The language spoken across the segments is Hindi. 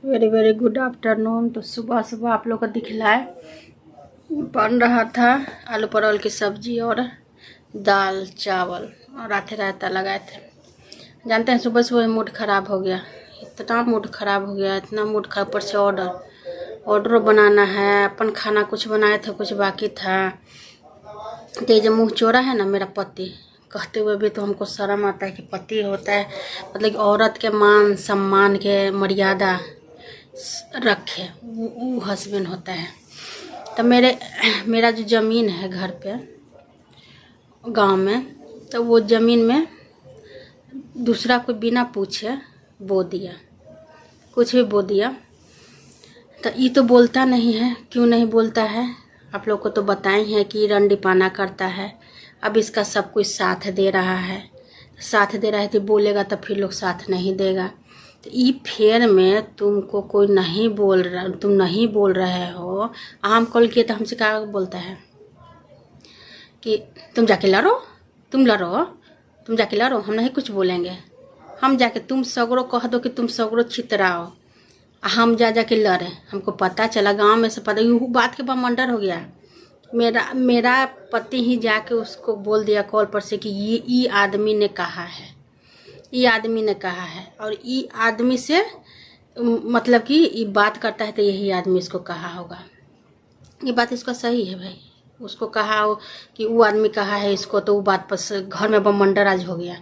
Very very good afternoon. तो सुबह सुबह आप लोग को दिखलाए बन रहा था आलू परवल की सब्जी और दाल चावल और रात रायता लगाए थे। जानते हैं सुबह सुबह मूड ख़राब हो गया, इतना मूड ख़राब हो गया, इतना मूड खराब। पर से ऑर्डर बनाना है, अपन खाना कुछ बनाए थे कुछ बाकी था। तो ये जो मुँह चोरा है ना मेरा पति, कहते हुए भी तो हमको शर्म आता है कि पति होता है, मतलब औरत के मान सम्मान के मर्यादा रखे, वो हस्बैंड होता है। तो मेरा जो ज़मीन है घर पे गांव में, तो वो ज़मीन में दूसरा कोई बिना पूछे बो दिया, कुछ भी बो दिया। तो ये तो बोलता नहीं है, क्यों नहीं बोलता है? आप लोग को तो बताए हैं कि रंडी पाना करता है। अब इसका सब कुछ साथ दे रहा है, साथ दे रहा है तो बोलेगा तो फिर लोग साथ नहीं देगा। तो ये फेर में तुमको कोई नहीं बोल रहा, तुम नहीं बोल रहे हो। हम कॉल किए तो हमसे क्या बोलता है कि तुम जाके लड़ो, तुम लड़ो, तुम जाके लड़ो, हम नहीं कुछ बोलेंगे। हम जाके तुम सगरो कह दो कि तुम सगरो छितराओ, हम जा के लड़े। हमको पता चला, गांव में से पता, यू बात के बमंडर हो गया। मेरा पति ही जाके उसको बोल दिया कॉल पर से कि ये आदमी ने कहा है, ये आदमी ने कहा है। और ये आदमी से मतलब कि ये बात करता है तो यही आदमी इसको कहा होगा। ये बात इसका सही है भाई, उसको कहा हो कि वो आदमी कहा है इसको, तो वो बात पर घर में बमंडर आज हो गया,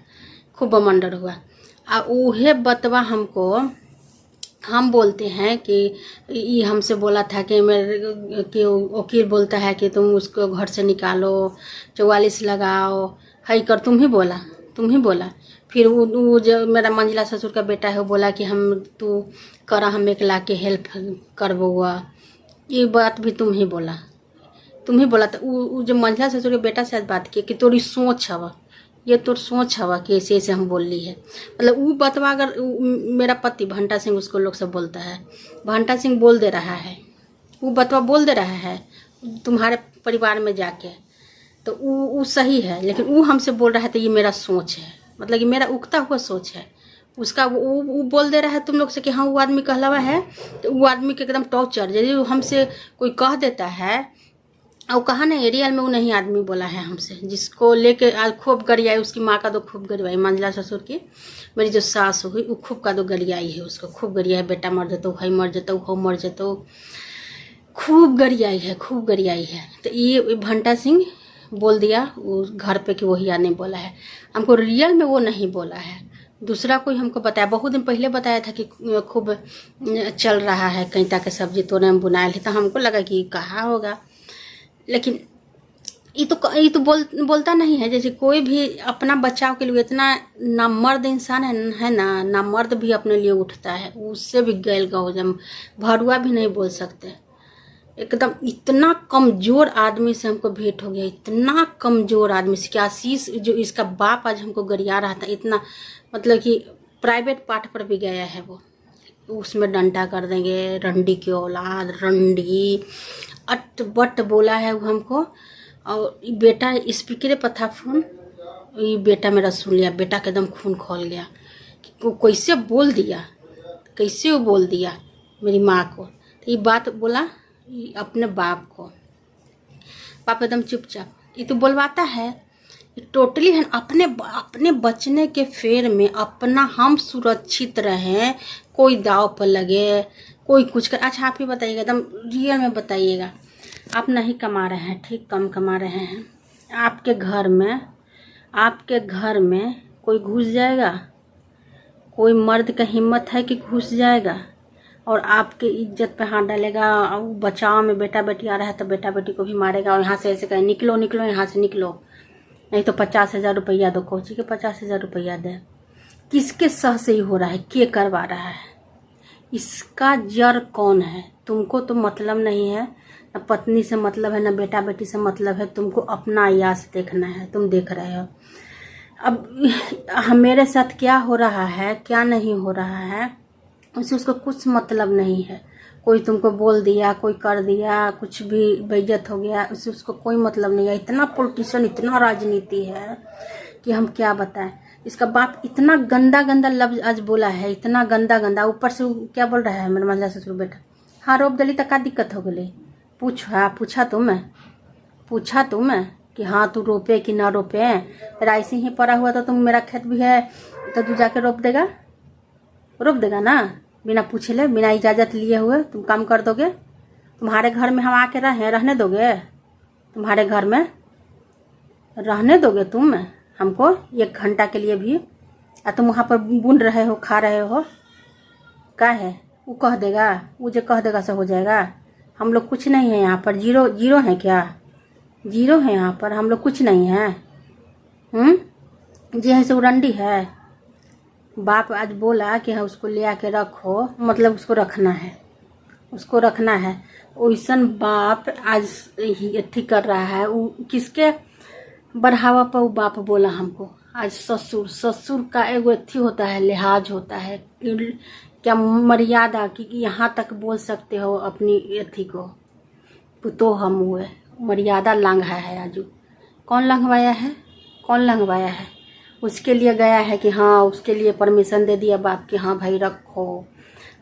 खूब बमंडर हुआ। और उहे बतवा हमको हम बोलते हैं कि ये हमसे बोला था कि कि वकील बोलता है कि तुम उसको घर से निकालो, 44 लगाओ, हई कर, तुम ही बोला। फिर वो जो मेरा मंजिला ससुर का बेटा है वो बोला कि हम तू करा, हम एक ला के हेल्प करबोगा। ये बात भी तुम ही बोला। तो वो जो मंजिला ससुर के बेटा से आज बात की कि तोरी सोच हवा, ये तो सोच हवा कि ऐसे ऐसे हम बोल ली है। मतलब वो बतवा, अगर मेरा पति भंटा सिंह, उसको लोग सब बोलता है भंटा सिंह, बोल दे रहा है, वो बतवा बोल दे रहा है तुम्हारे परिवार में जाके, तो वो सही है। लेकिन वो हमसे बोल रहा है तो ये मेरा सोच है, मतलब कि मेरा उगता हुआ सोच है उसका। वो बोल दे रहा है तुम लोग से कि हाँ वो आदमी कहलावा है, तो वो आदमी के एकदम टॉर्चर। यदि हमसे कोई कह देता है, और कहा ना एरियल में वो नहीं आदमी बोला है हमसे, जिसको लेके आज खूब गरियाई, उसकी माँ का तो खूब गरियाई, मंजिला ससुर की मेरी जो सास हुई वो खूब का तो गरियाई है, उसको खूब गरियाई, बेटा मर जाता, भाई मर जाता, हो मर जाता, खूब गरियाई है, खूब गरियाई है। तो ये भंटा सिंह बोल दिया वो घर पे कि वही आदमी बोला है। हमको रियल में वो नहीं बोला है, दूसरा कोई हमको बताया, बहुत दिन पहले बताया था कि खूब चल रहा है कैंता के सब्जी तोड़े में बुनाए थे। तो हमको लगा कि कहा होगा, लेकिन ये तो बोलता नहीं है। जैसे कोई भी अपना बचाव के लिए इतना नामर्द इंसान है ना मर्द भी अपने लिए उठता है, उससे भी गैल गौजम भरुआ भी नहीं बोल सकते। एकदम इतना कमज़ोर आदमी से हमको भेंट हो गया, इतना कमज़ोर आदमी से कि आशीष जो इसका बाप आज हमको गरिया रहा था, इतना मतलब कि प्राइवेट पार्ट पर भी गया है वो, उसमें डंडा कर देंगे, रंडी की औलाद, रंडी अट बट बोला है वो हमको। और बेटा स्पीकर पर था फोन, ये बेटा मेरा सुन लिया, बेटा के एकदम खून खोल गया कि वो कैसे बोल दिया, कैसे वो बोल दिया मेरी माँ को। तो ये बात बोला अपने बाप को, पापा एकदम चुपचाप। ये तो बोलवाता है टोटली है, अपने बचने के फेर में अपना हम सुरक्षित रहें, कोई दाव पर लगे, कोई कुछ कर। अच्छा आप ही बताइएगा, एकदम रियल में बताइएगा, आप नहीं कमा रहे हैं, ठीक, कम कमा रहे हैं, आपके घर में कोई घुस जाएगा? कोई मर्द का हिम्मत है कि घुस जाएगा और आपके इज्जत पे हाथ डालेगा? बचाव में बेटा बेटी आ रहा है तो बेटा बेटी को भी मारेगा, और यहाँ से ऐसे कहे निकलो निकलो, यहाँ से निकलो, नहीं तो 50,000 रुपया दो। कोची के 50,000 रुपया दे? किसके सह से ही हो रहा है, के करवा रहा है? इसका जड़ कौन है? तुमको तो मतलब नहीं है, न पत्नी से मतलब है, न बेटा बेटी से मतलब है, तुमको अपना यास देखना है, तुम देख रहे हो। अब मेरे साथ क्या हो रहा है क्या नहीं हो रहा है उसे उसको कुछ मतलब नहीं है। कोई तुमको बोल दिया, कोई कर दिया, कुछ भी बेइज्जत हो गया, उससे उसको कोई मतलब नहीं है। इतना पॉलिटिशियन, इतना राजनीति है कि हम क्या बताएं। इसका बाप इतना गंदा गंदा लफ्ज आज बोला है, इतना गंदा गंदा। ऊपर से क्या बोल रहा है मेरा मंझला ससुर बेटा, हाँ रोप दली तक का दिक्कत हो गई। पूछा तो मैं कि हाँ तू रोपे कि ना रोपे। राइसी ही पड़ा हुआ तो तुम, मेरा खेत भी है तो तू जाके रोप देगा ना। बिना पूछे ले, बिना इजाज़त लिए हुए तुम काम कर दोगे? तुम्हारे घर में हम आके रहने दोगे? तुम्हारे घर में रहने दोगे तुम हमको 1 घंटा के लिए भी? तुम वहाँ पर बुन रहे हो, खा रहे हो, क्या है? वो कह देगा, वो जो कह देगा सब हो जाएगा। हम लोग कुछ नहीं है यहाँ पर, जीरो है क्या? जीरो है यहाँ पर, हम लोग कुछ नहीं है। जी है से उरंडी है। बाप आज बोला कि हाँ उसको ले आके रखो, मतलब उसको रखना है। वैसन बाप आज अथी कर रहा है। वो किसके बढ़ावा पर वो बाप बोला हमको? आज ससुर का एगो अथी होता है, लिहाज होता है, क्या मर्यादा कि यहाँ तक बोल सकते हो अपनी अथी को। तो हम हुए मर्यादा लांघा है आजू। कौन लंघवाया है? उसके लिए गया है कि हाँ, उसके लिए परमिशन दे दिया बाप कि हाँ भाई रखो,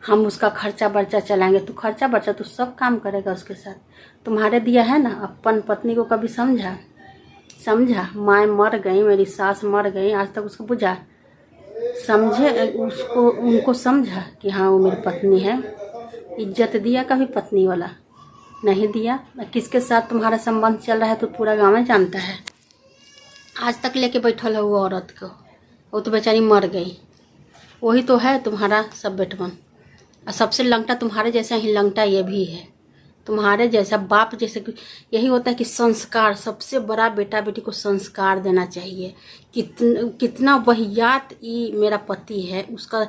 हम उसका खर्चा बर्चा चलाएंगे। तो खर्चा बर्चा तो सब काम करेगा उसके साथ। तुम्हारे दिया है ना, अपन पत्नी को कभी समझा? माँ मर गई, मेरी सास मर गई, आज तक उसको बुझा? समझे उसको, उनको समझा कि हाँ वो मेरी पत्नी है? इज्जत दिया कभी पत्नी वाला? नहीं दिया। किसके साथ तुम्हारा संबंध चल रहा है तो पूरा गाँव में जानता है। आज तक लेके बैठल है वो औरत को, वो तो बेचारी मर गई। वही तो है तुम्हारा सब बेटवन। और सबसे लंगटा तुम्हारे जैसा ही लंगटा ये भी है, तुम्हारे जैसा बाप जैसे। यही होता है कि संस्कार, सबसे बड़ा बेटा बेटी को संस्कार देना चाहिए। कितना वहियात ये मेरा पति है, उसका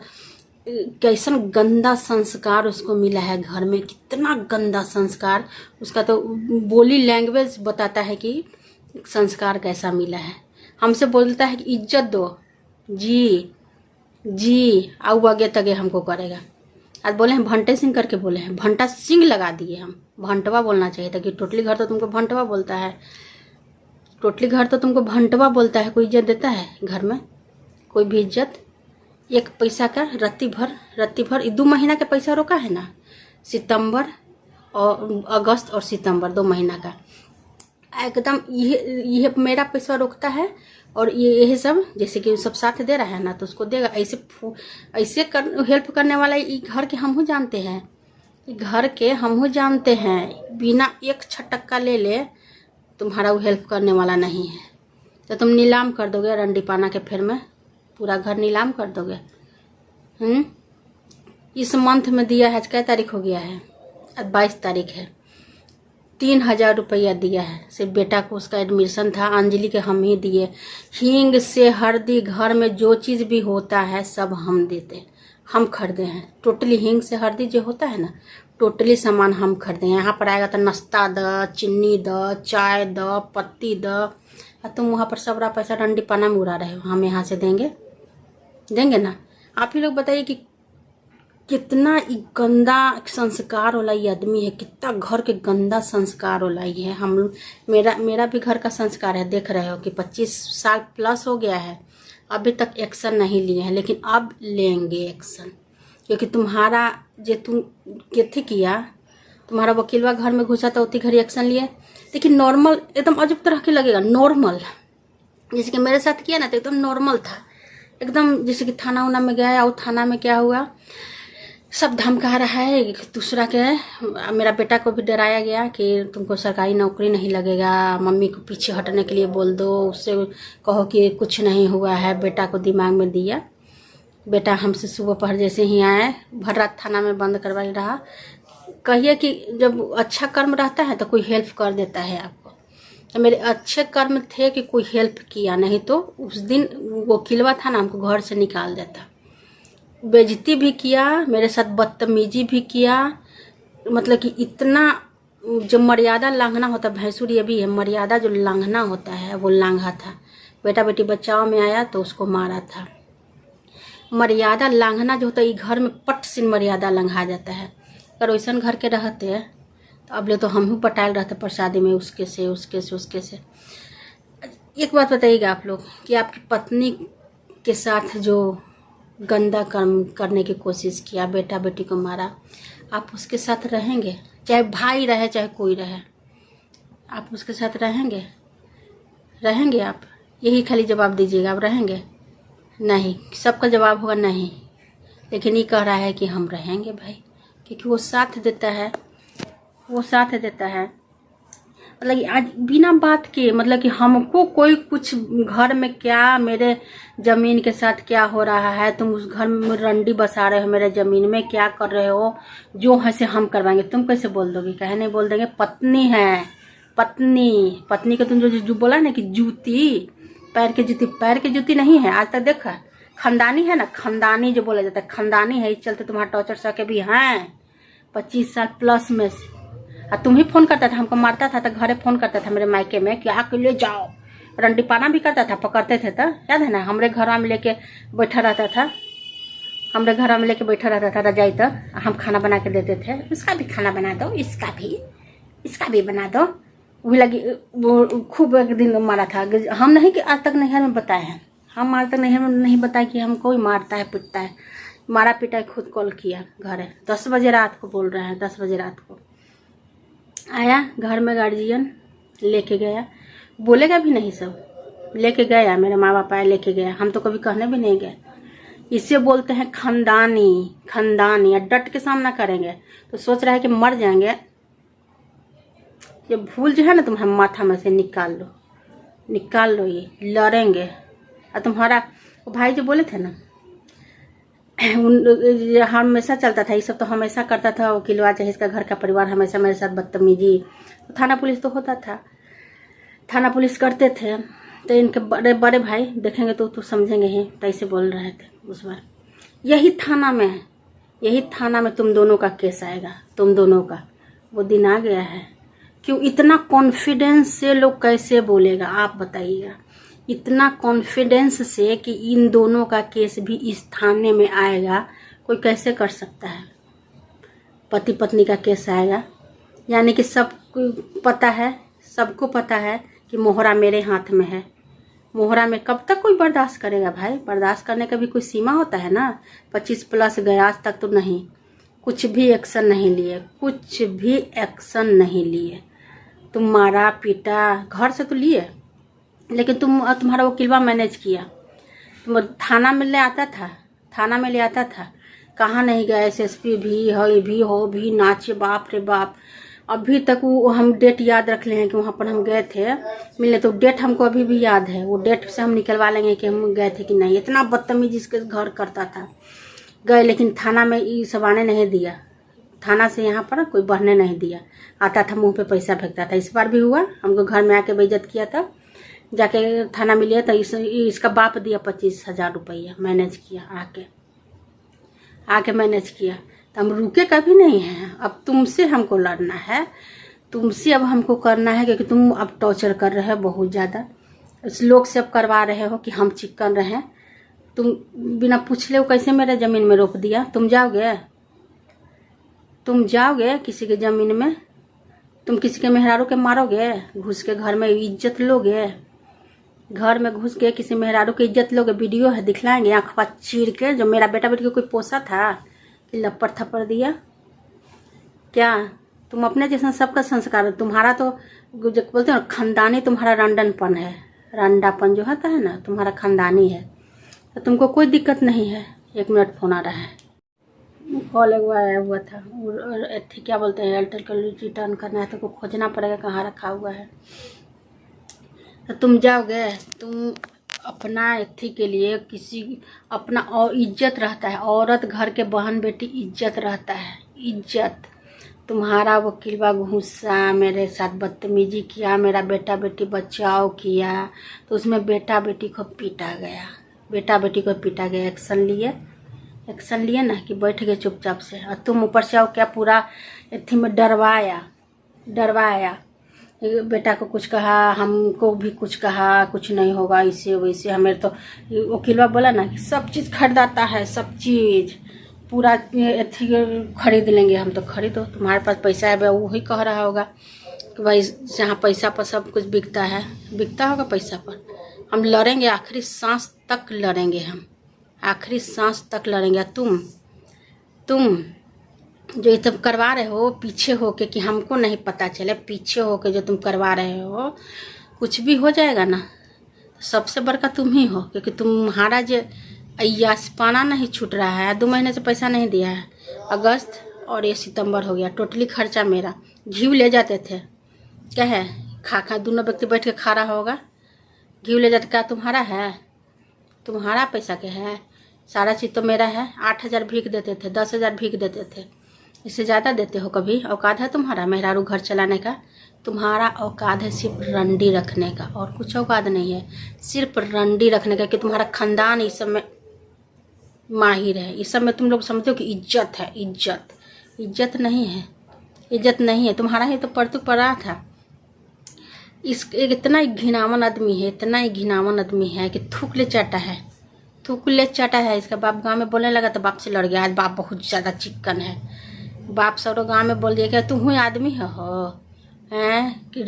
कैसन गंदा संस्कार उसको मिला है घर में, कितना गंदा संस्कार उसका। तो बोली लैंग्वेज बताता है कि संस्कार कैसा मिला है। हमसे बोलता है कि इज्जत दो, जी आऊ आगे तगे हमको करेगा। आज बोले हैं भंटे सिंह करके बोले हैं, भंटा सिंह लगा दिए हम। भंटवा बोलना चाहिए था कि टोटली घर तो तुमको भंटवा बोलता है। कोई इज्जत देता है घर में? कोई भी इज्जत? 1 पैसा का रत्ती भर 2 महीना का पैसा रोका है ना, सितंबर और अगस्त और सितंबर 2 महीना का एकदम ये मेरा पैसा रोकता है। और ये सब जैसे कि सब साथ दे रहा है ना, तो उसको देगा। ऐसे हेल्प करने वाला ये घर के हम जानते हैं, बिना 1 छटक्का ले तुम्हारा वो हेल्प करने वाला नहीं है। तो तुम नीलाम कर दोगे रंडी पाना के फेर में, पूरा घर नीलाम कर दोगे। इस मंथ में दिया है, क्या तारीख हो गया है? अब 22 तारीख है। 3000 रुपया दिया है सिर्फ बेटा को, उसका एडमिशन था। अंजलि के हम ही दिए। हींग से हल्दी, घर में जो चीज़ भी होता है सब हम देते हैं, हम खरीदे हैं। टोटली हींग से हल्दी जो होता है ना, टोटली सामान हम खरीदे हैं। यहाँ पर आएगा तो नाश्ता द, चीनी द, चाय द, पत्ती द। और तुम वहाँ पर सबरा पैसा रंडी पाना में उड़ा रहे हो। हम यहाँ से देंगे ना? आप ही लोग बताइए कि कितना गंदा संस्कार वाला ये आदमी है, कितना घर के गंदा संस्कार वाला ये है। हम लोग, मेरा भी घर का संस्कार है। देख रहे हो कि 25 साल प्लस हो गया है, अभी तक एक्शन नहीं लिए हैं, लेकिन अब लेंगे एक्शन। क्योंकि तुम्हारा जो तुम कैथे किया, तुम्हारा वकीलवा घर में घुसा था, उतनी घड़ी एक्शन लिए। लेकिन नॉर्मल एकदम अजब तरह के लगेगा, नॉर्मल जैसे कि मेरे साथ किया ना, तो एकदम नॉर्मल था एकदम। जैसे कि थाना उना में गया, और थाना में क्या हुआ, सब धमका रहा है दूसरा के। मेरा बेटा को भी डराया गया कि तुमको सरकारी नौकरी नहीं लगेगा, मम्मी को पीछे हटने के लिए बोल दो, उससे कहो कि कुछ नहीं हुआ है। बेटा को दिमाग में दिया। बेटा हमसे सुबह पहर जैसे ही आए, भर रात थाना में बंद करवा रहा। कहिए कि जब अच्छा कर्म रहता है तो कोई हेल्प कर देता है आपको। तो मेरे अच्छे कर्म थे कि कोई हेल्प किया, नहीं तो उस दिन वकीलवा था ना, हमको घर से निकाल देता। बेइज्जती भी किया, मेरे साथ बदतमीजी भी किया। मतलब कि इतना जो मर्यादा लांघना होता, भैंसुर ये भी है, मर्यादा जो लांघना होता है वो लांघा था। बेटा बेटी बचाव में आया तो उसको मारा था। मर्यादा लांघना जो होता है, ये घर में पट से मर्यादा लंघा जाता है। अगर वैसा घर के रहते तो अब ले तो हम ही पटायल रहते प्रसादी में, उसके से। एक बात बताइएगा आप लोग कि आपकी पत्नी के साथ जो गंदा कर्म करने की कोशिश किया, बेटा बेटी को मारा, आप उसके साथ रहेंगे? चाहे भाई रहे चाहे कोई रहे, आप उसके साथ रहेंगे? रहेंगे आप? यही खाली जवाब दीजिएगा, आप रहेंगे? नहीं, सबका जवाब होगा नहीं। लेकिन ये कह रहा है कि हम रहेंगे भाई, क्योंकि वो साथ देता है, वो साथ देता है। मतलब कि आज बिना बात के, मतलब कि हमको कोई कुछ घर में क्या, मेरे ज़मीन के साथ क्या हो रहा है, तुम उस घर में रंडी बसा रहे हो, मेरे ज़मीन में क्या कर रहे हो, जो है से हम करवाएंगे। तुम कैसे बोल दोगे? कहे नहीं बोल देंगे? पत्नी है, पत्नी, पत्नी को तुम जो बोला ना कि जूती, पैर की जूती, पैर की जूती नहीं है। आज तक देखा, खानदानी है ना, खानदानी जो बोला जाता है, खानदानी है। इस चलते तुम्हारा टॉर्चर सके भी हैं 25 साल प्लस में से। और तुम ही फोन करता था, हमको मारता था तो घरे फोन करता था मेरे मायके में कि आके ले जाओ, रंडी पाना भी करता था, पकड़ते थे तो याद है ना, हमरे घर में लेके बैठा रहता था, हमरे घर में लेके बैठा रहता था रजाई, तो हम खाना बना के देते थे। उसका भी खाना बना दो, इसका भी बना दो। वही लगी वो खूब एक दिन मारा था। हम नहीं कि आज तक नैहर में बताए हैं, हम आज तक नैहर में नहीं बताए कि हमको ही मारता है पीटता है। मारा पिटाई खुद कॉल किया घर, 10 बजे रात को बोल रहे हैं, 10 बजे रात को आया घर में, गार्जियन लेके गया, बोलेगा भी नहीं, सब लेके गया, मेरे माँ बाप आए लेके गया, हम तो कभी कहने भी नहीं गए। इसे बोलते हैं खानदानी, खानदानी। और डट के सामना करेंगे तो सोच रहा है कि मर जाएंगे। ये भूल जो है ना तुम्हारे माथा में से निकाल लो, निकाल लो, ये लड़ेंगे। और तुम्हारा वो भाई जो बोले थे ना, हमेशा चलता था ये सब, तो हमेशा करता था वकीलवा, चाहे इसका घर का परिवार हमेशा मेरे साथ बदतमीजी। तो थाना पुलिस तो होता था, थाना पुलिस करते थे, तो इनके बड़े बड़े भाई देखेंगे तो समझेंगे ही, तो ऐसे बोल रहे थे उस बार। यही थाना में तुम दोनों का केस आएगा, तुम दोनों का। वो दिन आ गया है। क्यों इतना कॉन्फिडेंस से लोग कैसे बोलेगा, आप बताइएगा? इतना कॉन्फिडेंस से कि इन दोनों का केस भी इस थाने में आएगा, कोई कैसे कर सकता है? पति पत्नी का केस आएगा, यानी कि सबको पता है, सबको पता है कि मोहरा मेरे हाथ में है। मोहरा में कब तक कोई बर्दाश्त करेगा भाई? बर्दाश्त करने का भी कोई सीमा होता है ना। 25 प्लस गया, आज तक तो नहीं, कुछ भी एक्शन नहीं लिए, कुछ भी एक्शन नहीं लिए। तुम मारा पीटा, घर से तो लिए, लेकिन तुम्हारा वकीलवा मैनेज किया। तुम थाना में ले आता था, थाना में ले आता था, कहाँ नहीं गया? SSP भी हो, ये भी हो भी नाचे, बाप रे बाप। अभी तक वो हम डेट याद रख ले हैं कि वहाँ पर हम गए थे मिलने, तो डेट हमको अभी भी याद है। वो डेट से हम निकलवा लेंगे कि हम गए थे कि नहीं। इतना बदतमीजी इसके घर करता था। गए, लेकिन थाना में ये सब आने नहीं दिया, थाना से यहाँ पर कोई बढ़ने नहीं दिया। आता था मुंह पे पैसा फेंकता था। इस बार भी हुआ, हमको घर में आके बेइज्जत किया था, जाके थाना में लिया, तो इसका बाप दिया 25,000 रुपया, मैनेज किया, आके मैनेज किया। तो हम रुके कभी नहीं हैं। अब तुमसे हमको लड़ना है, तुमसे अब हमको करना है, क्योंकि तुम अब टॉर्चर कर रहे हो बहुत ज़्यादा। इस लोग से अब करवा रहे हो कि हम चिकन रहे। तुम बिना पूछ ले कैसे मेरे ज़मीन में रोप दिया? तुम जाओगे किसी के ज़मीन में? तुम किसी के मेहरारू के मारोगे? घुस के घर में इज्जत लोगे? घर में घुस के किसी मेहरारू की इज्जत लोगे? वीडियो है, दिखलाएंगे आँख पाँच चीर के, जो मेरा बेटा बेटी को कोई पोसा था कि लपड़ थप्पड़ दिया क्या? तुम अपने जैसा सबका संस्कार, तुम्हारा तो जो बोलते हो ना खानदानी, तुम्हारा रंडनपन है, रंडापन जो होता है ना, तुम्हारा खानदानी है। तो तुमको कोई दिक्कत नहीं है। 1 मिनट फोन आ रहा है, कॉल एक आया हुआ था। और क्या बोलते हैं, एयरटेल का रिटर्न करना है तो खोजना पड़ेगा कहाँ रखा हुआ है। तो तुम जाओगे, तुम अपना एथी के लिए किसी अपना और इज्जत रहता है, औरत घर के बहन बेटी इज्जत रहता है, इज्जत। तुम्हारा वकीलवा घुसा, मेरे साथ बदतमीजी किया, मेरा बेटा बेटी बचाव किया, तो उसमें बेटा बेटी को पीटा गया, बेटा बेटी को पीटा गया। एक्शन लिए ना कि बैठ गए चुपचाप से। और तुम ऊपर से आओ क्या पूरा एथी में डरवाया, बेटा को कुछ कहा, हमको भी कुछ कहा, कुछ नहीं होगा इसे वैसे। हमें तो वकीलवा बोला ना कि सब चीज़ खरीदाता है, सब चीज़ पूरा एथी खरीद लेंगे हम। तो खरीदो, तुम्हारे पास पैसा है। वही कह रहा होगा कि भाई जहाँ पैसा पर सब कुछ बिकता है, बिकता होगा पैसा पर। हम लड़ेंगे, आखिरी सांस तक लड़ेंगे, हम आखिरी सांस तक लड़ेंगे। तुम जो ये सब करवा रहे हो पीछे हो के, कि हमको नहीं पता चले, पीछे हो के जो तुम करवा रहे हो, कुछ भी हो जाएगा ना तो सबसे बड़का तुम ही हो, क्योंकि तुम्हारा जो अय्यासपना नहीं छूट रहा है। 2 महीने से पैसा नहीं दिया है, अगस्त और ये सितंबर हो गया, टोटली खर्चा मेरा। घी ले जाते थे, क्या है, खा दोनों व्यक्ति बैठ के खा रहा होगा, घी ले जाते, क्या तुम्हारा है? तुम्हारा पैसा क्या है? सारा चीज़ तो मेरा है। 8,000 भीख देते थे, 10,000 भीख देते थे, इससे ज़्यादा देते हो कभी? औकात है तुम्हारा मेहरारू घर चलाने का? तुम्हारा औकात है सिर्फ रंडी रखने का, और कुछ औकात नहीं है, सिर्फ रंडी रखने का, कि तुम्हारा खानदान इस सब में माहिर है। इस सब में तुम लोग समझो कि इज्जत है। इज्जत नहीं है, इज्जत नहीं है। तुम्हारा ही तो परतु पड़ा था। एक इतना ही घिनावन आदमी है, इतना ही घिनावन आदमी है कि थूक ले चाटा है। इसका बाप गांव में बोलने लगा तो बाप से लड़ गया। आज बाप बहुत ज़्यादा चिकन है। बाप सब गांव में बोल दिया कि तुम ही आदमी हो हैं, कि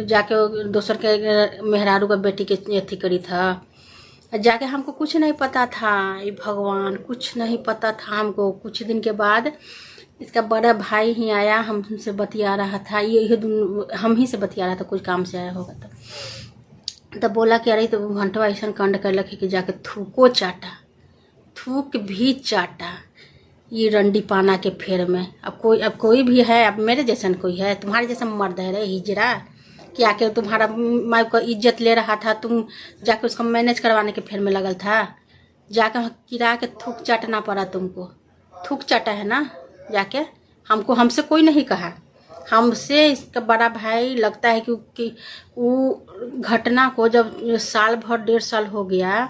जाके दोसर के मेहरारू का बेटी के अथी करी था। जाके हमको कुछ नहीं पता था, ये भगवान, कुछ नहीं पता था हमको। कुछ दिन के बाद इसका बड़ा भाई ही आया, हमसे बतिया रहा था, ये हम ही से बतिया रहा था, कुछ काम से आया होगा तो बोला कि अरे तो घंटवा ऐसा कांड कर लगे कि जाके थूक भी चाटा ये रंडी पाना के फेर में। अब कोई भी है, अब मेरे जैसन कोई है, तुम्हारे जैसा मर्द है रे हिजरा, कि आके तुम्हारा माँ को इज्जत ले रहा था, तुम जाके उसको मैनेज करवाने के फेर में लगल था। जाके किरा के थूक चाटना पड़ा तुमको, थूक चाटा है ना जाके। हमसे कोई नहीं कहा, हमसे इसका बड़ा भाई लगता है कि वो घटना को जब साल भर 1.5 साल हो गया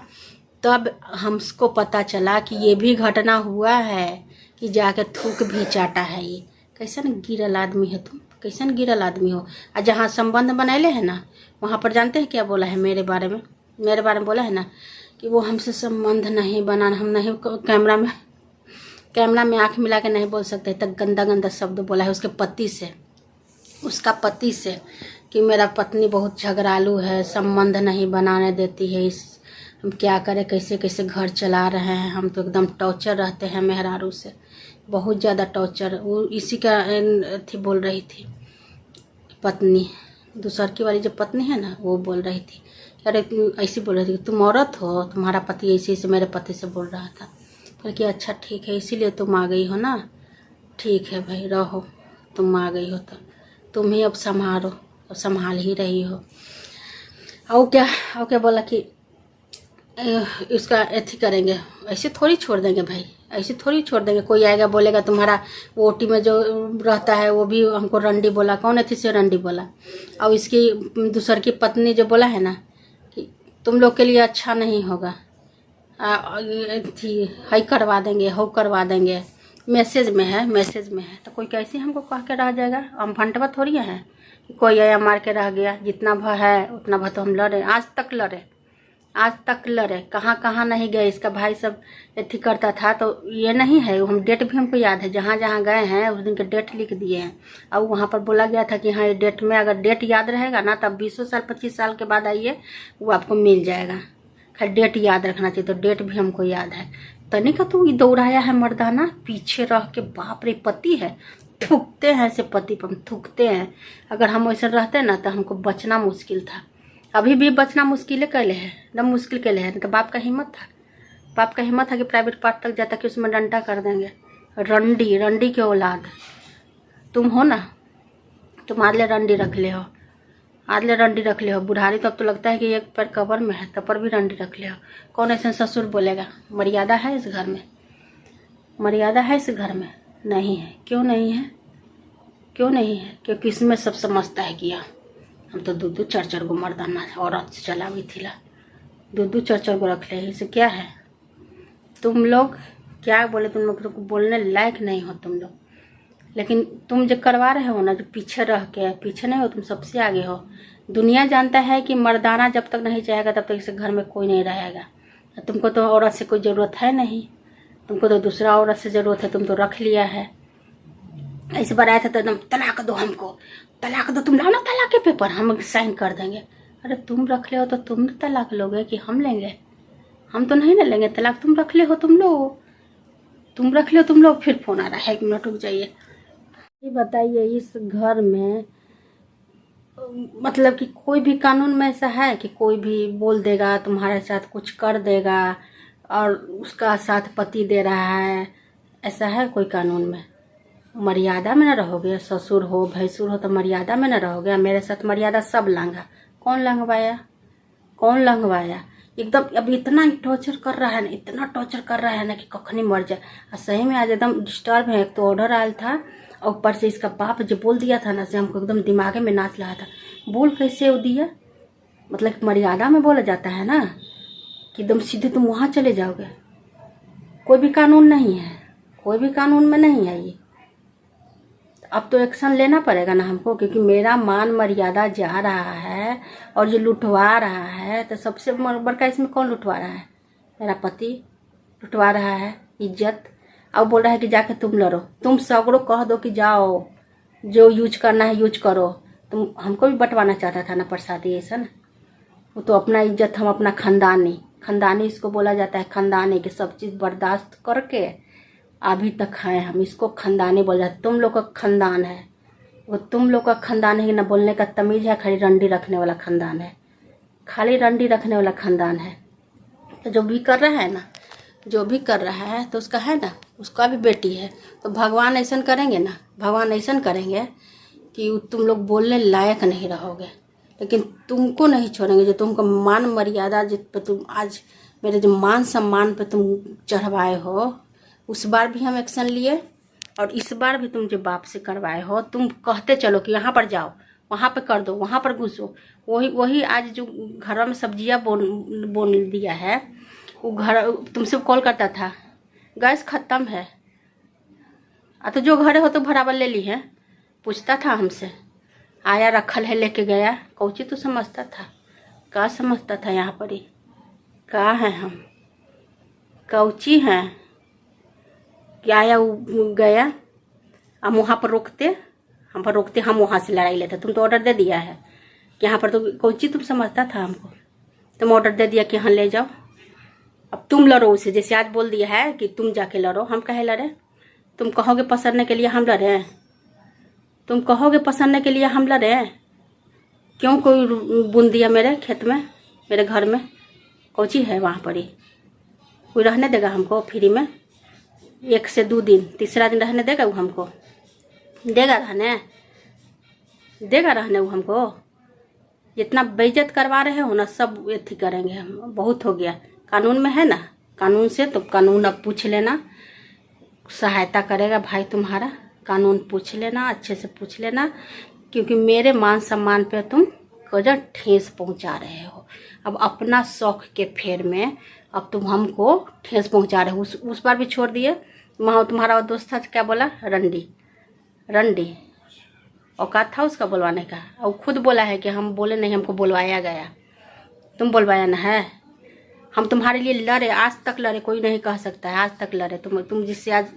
तब हमको पता चला कि ये भी घटना हुआ है, कि जाके थूक भी चाटा है। ये कैसन गिरल आदमी है तुम, कैसन गिरल आदमी हो। और जहाँ संबंध बनैले है ना वहाँ पर जानते हैं क्या बोला है मेरे बारे में बोला है ना कि वो हमसे संबंध नहीं बनाना, हम नहीं कैमरा में आँख मिला के नहीं बोल सकते, तक गंदा शब्द बोला है उसका पति से कि मेरा पत्नी बहुत झगड़ालू है, संबंध नहीं बनाने देती है। हम क्या करें, कैसे घर चला रहे हैं, हम तो एकदम टॉर्चर रहते हैं मेहरारू से, बहुत ज़्यादा टॉर्चर। वो इसी का थी बोल रही थी पत्नी, दूसर की वाली जो पत्नी है ना वो बोल रही थी, अरे ऐसी बोल रही थी तुम औरत हो, तुम्हारा पति ऐसे मेरे पति से बोल रहा था। कि अच्छा ठीक है, इसीलिए तुम आ गई हो ना, ठीक है भाई रहो, तुम आ गई हो तो तुम ही अब संभालो, अब संभाल ही रही हो। और क्या बोला कि इसका एथी करेंगे, ऐसे थोड़ी छोड़ देंगे भाई, ऐसे थोड़ी छोड़ देंगे। कोई आएगा बोलेगा तुम्हारा वो ओटी में जो रहता है वो भी हमको रंडी बोला, कौन एथी से रंडी बोला। और इसकी दूसर की पत्नी जो बोला है ना कि तुम लोग के लिए अच्छा नहीं होगा, है करवा देंगे, हो करवा देंगे, मैसेज में है तो कोई कैसे हमको कह के रह जाएगा। हम भंटवा थोड़ी हैं कि कोई आया मार के रह गया। जितना भय है उतना भय तो हम लड़े, आज तक लड़े, कहाँ नहीं गए। इसका भाई सब एथी करता था तो ये नहीं है, हम डेट भी हमको याद है, जहाँ गए हैं उस दिन के डेट लिख दिए हैं। और वहाँ पर बोला गया था कि हाँ ये डेट में, अगर डेट याद रहेगा ना तब 20 साल 25 साल के बाद आइए, वो आपको मिल जाएगा। खैर डेट याद रखना चाहिए, तो डेट भी हमको याद है। तनिका तो ये दौड़ाया है मर्दाना पीछे रह के, बाप रे पति है, थूकते हैं से पति पर थूकते हैं। अगर हम वैसे रहते ना तो हमको बचना मुश्किल था, अभी भी बचना मुश्किल कैले है, एकदम मुश्किल कैले है। तो बाप का हिम्मत था कि प्राइवेट पार्ट तक जाता कि उसमें डंडा कर देंगे। रंडी के औलाद तुम हो ना, तुम आदले रंडी रख ले हो। बुढ़ारी तो अब तो लगता है कि एक पैर कबर में है, तब पर भी रंडी रख ले हो। कौन ऐसा ससुर बोलेगा? मर्यादा है इस घर में? नहीं है। क्यों नहीं है? क्योंकि इसमें सब समझता है कि हम तो 2-2 4-4 गो मर्दाना औरत से चलावी थी, 2-2 4-4 गो रख ले। इसे क्या है? तुम लोग क्या बोले, तुम लोग तो बोलने लायक नहीं हो तुम लोग। लेकिन तुम जो करवा रहे हो ना, जो पीछे रह के, पीछे नहीं हो तुम, सबसे आगे हो। दुनिया जानता है कि मर्दाना जब तक नहीं चाहेगा तब तक इस घर में कोई नहीं रहेगा। तुमको तो औरत से कोई ज़रूरत है नहीं, तुमको तो दूसरा औरत से ज़रूरत है, तुम तो रख लिया है। ऐसे बार आया था तो एकदम तलाक दो हमको, तलाक दो, तुम लाओ ना तलाक के पेपर, हम साइन कर देंगे। अरे तुम रख ले हो तो तुम तलाक लोगे कि हम लेंगे? हम तो नहीं ना लेंगे तलाक, तुम रख ले हो तुम लो, तुम रख ले हो तुम लो। फिर फोन आ रहा है, 1 मिनट रुक जाइए। ये बताइए इस घर में मतलब कि कोई भी कानून में ऐसा है कि कोई भी बोल देगा तुम्हारे साथ कुछ कर देगा और उसका साथ पति दे रहा है, ऐसा है कोई कानून में? मर्यादा में न रहोगे, ससुर हो भैंसुर हो तो मर्यादा में न रहोगे। मेरे साथ मर्यादा सब लांगा। कौन लंघवाया? कौन लंघवाया? एकदम अब इतना ही टॉर्चर कर रहा है ना, इतना टॉर्चर कर रहा है ना कि कखनी मर जाए। और सही में आज एकदम डिस्टर्ब है। एक तो ऑर्डर आया था और ऊपर से इसका बाप जो बोल दिया था ना, से हमको एकदम दिमागे में नाच रहा था। बोल कैसे वो दिया? मतलब मर्यादा में बोला जाता है ना कि एकदम सीधे तुम वहाँ चले जाओगे। कोई भी कानून नहीं है, कोई भी कानून में नहीं है ये। अब तो एक्शन लेना पड़ेगा ना हमको, क्योंकि मेरा मान मर्यादा जा रहा है और जो लुटवा रहा है, तो सबसे बड़का इसमें कौन लुटवा रहा है? मेरा पति लुटवा रहा है इज्जत। अब बोल रहा है कि जाके तुम लड़ो। तुम सगड़ो कह दो कि जाओ, जो यूज करना है यूज करो। तुम हमको भी बंटवाना चाहता था ना प्रसादी, ऐसा ना। वो तो अपना इज्जत, हम अपना खानदानी, खानदानी इसको बोला जाता है, खानदानी की सब चीज़ बर्दाश्त करके अभी तक है हम, इसको खानदानी बोल जाते। तुम लोग का खानदान है वो, तुम लोग का खानदान है कि ना बोलने का तमीज़ है, खाली रंडी रखने वाला खानदान है, खाली रंडी रखने वाला खानदान है। तो जो भी कर रहा है ना, जो भी कर रहा है तो उसका है ना, उसका भी बेटी है। तो भगवान ऐसा करेंगे ना, भगवान ऐसा करेंगे कि तुम लोग बोलने लायक नहीं रहोगे। लेकिन तुमको नहीं छोड़ेंगे। जो तुमको मान मर्यादा जिस पे तुम आज मेरे जो मान सम्मान पे तुम चढ़वाए हो, उस बार भी हम एक्शन लिए और इस बार भी तुम जो बाप से करवाए हो, तुम कहते चलो कि यहाँ पर जाओ, वहाँ पे कर दो, वहाँ पर घुसो। वही आज जो घर में सब्जियाँ बोन दिया है, वो घर तुमसे कॉल करता था गैस ख़त्म है, तो जो घरे हो तो बराबर ले ली है, पूछता था हमसे। आया रखल है लेके गया, कौची तो समझता था? क्या समझता था? यहाँ पर ही क्या है हम, कौची हैं? क्या आया गया, हम वहाँ पर रोकते, हम पर रोकते, हम वहाँ से लड़ाई लेते। तुम तो ऑर्डर दे दिया है कि यहाँ पर, तो कौची तुम समझता था हमको? तुम ऑर्डर दे दिया कि हाँ ले जाओ, अब तुम लड़ो उसे। जैसे आज बोल दिया है कि तुम जाके लड़ो, हम कहे लड़े? तुम कहोगे पसरने के लिए हम लड़े? तुम कहोगे पसरने के लिए हम लड़े? क्यों कोई बुन दिया मेरे खेत में, मेरे घर में? कौची है वहाँ पर ही? कोई रहने देगा हमको फ्री में? 1 से 2 दिन, तीसरा दिन रहने देगा वो हमको? देगा रहने? देगा रहने वो हमको? जितना बेइज्जत करवा रहे हो ना, सब एथी करेंगे हम। बहुत हो गया। कानून में है ना, कानून से तो कानून अब पूछ लेना, सहायता करेगा भाई तुम्हारा। कानून पूछ लेना, अच्छे से पूछ लेना, क्योंकि मेरे मान सम्मान पे तुम गजब ठेस पहुंचा रहे हो। अब अपना शौक के फेर में अब तुम हमको ठेस पहुंचा रहे हो। उस बार भी छोड़ दिए। वहाँ तुम्हारा दोस्त था, क्या बोला? रंडी, रंडी औकात था उसका बुलवाने का। और खुद बोला है कि हम बोले नहीं, हमको बुलवाया गया। तुम बुलवाया ना है? हम तुम्हारे लिए लड़े, आज तक लड़े, कोई नहीं कह सकता है आज तक लड़े। तुम जिससे आज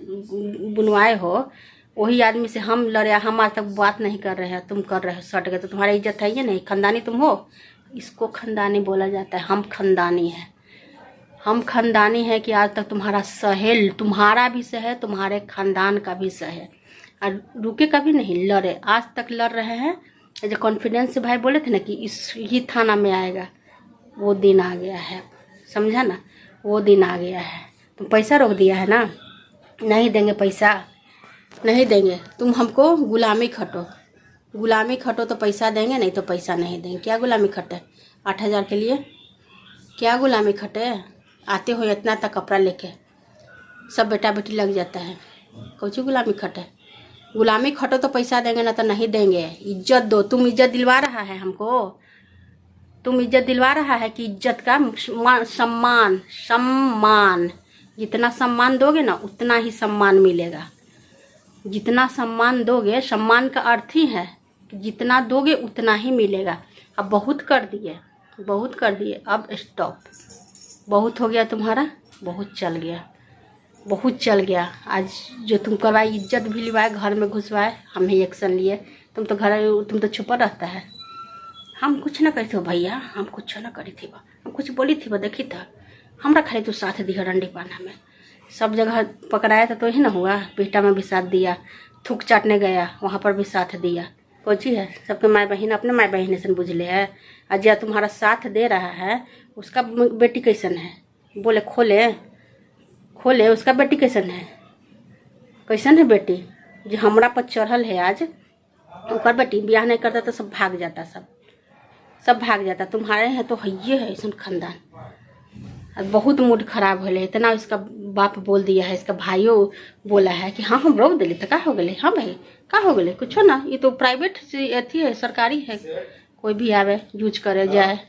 बुनवाए हो वही आदमी से हम लड़े। हम आज तक बात नहीं कर रहे हैं, तुम कर रहे हो सट गए। तो तुम्हारी इज्जत है ये नहीं? खानदानी तुम हो, इसको खानदानी बोला जाता है। हम खानदानी है, हम खानदानी है कि आज तक तुम्हारा सहे, तुम्हारा भी सहे, तुम्हारे खानदान का भी सहे, और रुके कभी नहीं, लड़े। आज तक लड़ रहे हैं। जो कॉन्फिडेंस से भाई बोले थे ना कि इस ही थाना में आएगा, वो दिन आ गया है, समझा ना? वो दिन आ गया है। तुम पैसा रोक दिया है ना, नहीं देंगे पैसा, नहीं देंगे। तुम हमको गुलामी खटो, गुलामी खटो तो पैसा देंगे, नहीं तो पैसा नहीं देंगे। क्या गुलामी खटे 8000 के लिए? क्या गुलामी खटे? आते हो इतना तक कपड़ा लेके, सब बेटा बेटी लग जाता है। कौची गुलामी खटे? गुलामी खटो तो पैसा देंगे, ना तो नहीं देंगे। इज्जत दो। तुम इज्जत दिलवा रहा है हमको, तुम इज्जत दिलवा रहा है कि इज्जत का सम्मान, सम्मान जितना सम्मान दोगे ना उतना ही सम्मान मिलेगा। जितना सम्मान दोगे, सम्मान का अर्थ ही है कि जितना दोगे उतना ही मिलेगा। अब बहुत कर दिए, बहुत कर दिए, अब स्टॉप। बहुत हो गया तुम्हारा, बहुत चल गया, बहुत चल गया। आज जो तुम करवाए, इज्जत भी लिवाए, घर में घुसवाए, हम ही एक्शन लिए। तुम तो छुपा रहता है, हम कुछ ना करी थी भैया, हम कुछ ना करी थी, हम कुछ बोली थी देखी था, हमरा खाली तू साथ दिया रंडी पाना में, सब जगह पकड़ाया था तो ही ना हुआ, बेटा में भी साथ दिया, थूक चाटने गया वहाँ पर भी साथ दिया। कोई चीज़ है, सबके माँ बहन अपने माँ बहन से बुझले है। अजय तुम्हारा साथ दे रहा है, उसका बेटी कैसन है, बोले खोले खोले, उसका बेटी कैसन है, कैसन है बेटी जो हमरा पर चढ़ल है आज, ऊपर बेटी ब्याह नहीं करता तो सब भाग जाता, सब भाग जाता। तुम्हारे हैं तो है ऐसा खानदान। बहुत मूड खराब हो, इतना इसका बाप बोल दिया है, इसका भाइयों बोला है कि हाँ हम रोक दिले तो का हो गए, हाँ भाई का हो गए, कुछ ना, ये तो प्राइवेट से अथी है, सरकारी है, कोई भी आवे यूज करे जाए।